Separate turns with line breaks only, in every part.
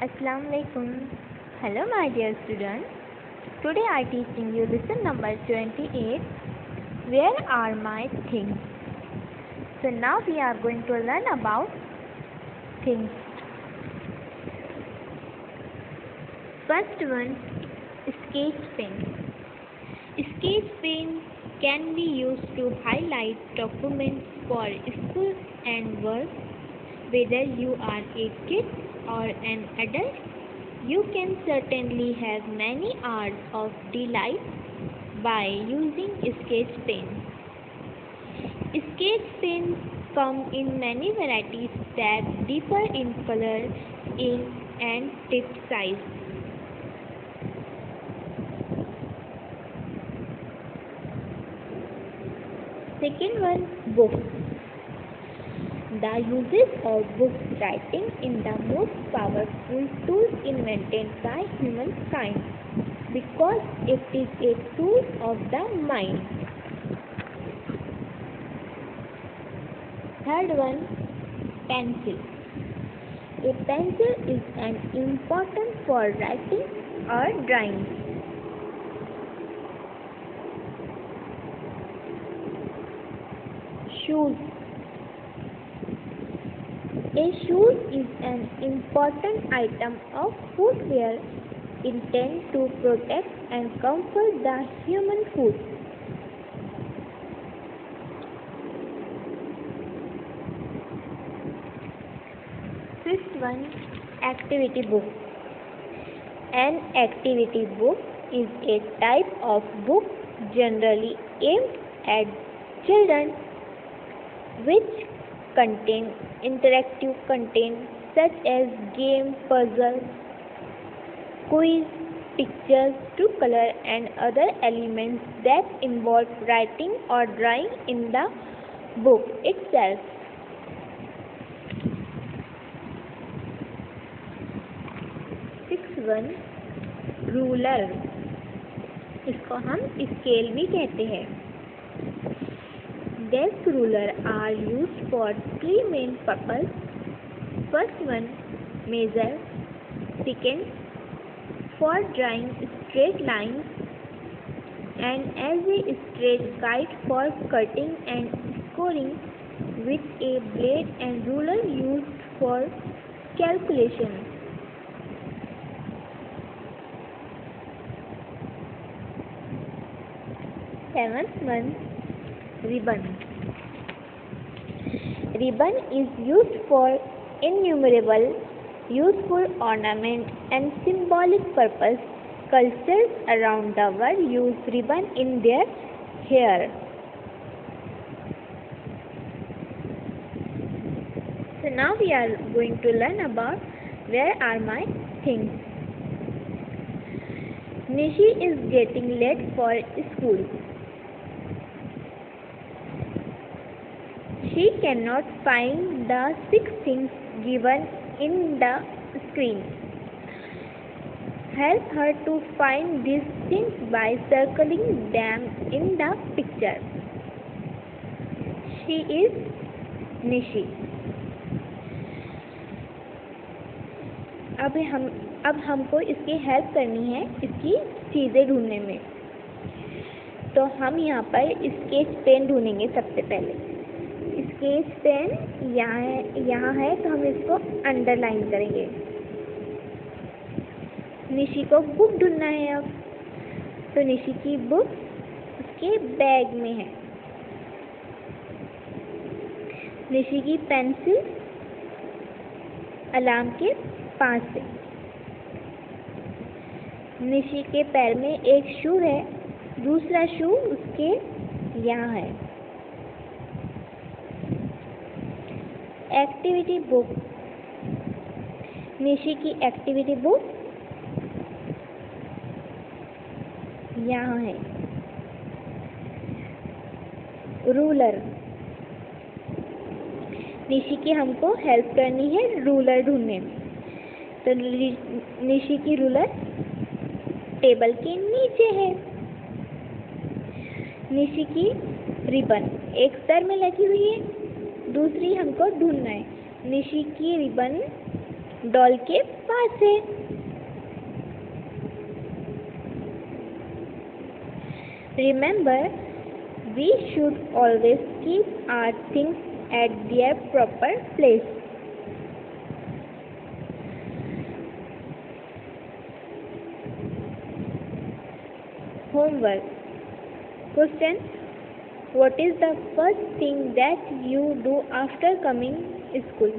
Assalamu alaikum. Hello my dear students. Today I teaching you lesson number 28. Where are my things? So now we are going to learn about things. First one, sketch pen. Sketch pen can be used to highlight documents for school and work. Whether you are a kid or an adult, you can certainly have many hours of delight by using sketch pen. Sketch pens come in many varieties that differ in color, ink, and tip size. Second one, books. The uses of book writing is the most powerful tool invented by humankind because it is a tool of the mind. Third one, pencil. A pencil is an important for writing or drawing. Shoes. A shoe is an important item of footwear intended to protect and comfort the human foot. Fifth one, activity book. An activity book is a type of book generally aimed at children which contain interactive content such as game, puzzle, quiz, pictures to color and other elements that involve writing or drawing in the book itself. Sixth one, ruler. इसको हम scale भी कहते हैं. Desk ruler are used for three main purposes. First one, measure. Second, for drawing straight lines, and as a straight guide for cutting and scoring with a blade, and ruler used for calculation. Seventh one, ribbon. Ribbon is used for innumerable useful ornament and symbolic purpose. Cultures around the world use ribbon in their hair. So now we are going to learn about where are my things. Nishi is getting late for school. She cannot find the 6 things given in the screen. Help her to find these things by circling them in the picture. She is Nishi. अब हमको इसकी help करनी है इसकी चीज़ें ढूंढने में. तो हम यहाँ पर स्केच पेन ढूंढेंगे सबसे पहले. स्केच पेन यहाँ है तो हम इसको अंडरलाइन करेंगे. निशी को बुक ढूंढना है. अब तो निशी की बुक उसके बैग में है. निशी की पेंसिल अलार्म के पास है. निशी के पैर में एक शू है, दूसरा शू उसके यहाँ है. Activity book. निशी की एक्टिविटी बुक यहाँ है. रूलर. निशी की हमको हेल्प करनी है रूलर ढूंढने में. तो निशी की रूलर टेबल के नीचे है. निशी की रिबन एक सर में लगी हुई है, दूसरी हमको ढूंढना है. निशी की रिबन डॉल के पास है। Remember, we should always keep our things at their proper place. Homework. Question. What is the first thing that you do after coming school?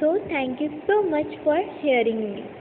So thank you so much for hearing me.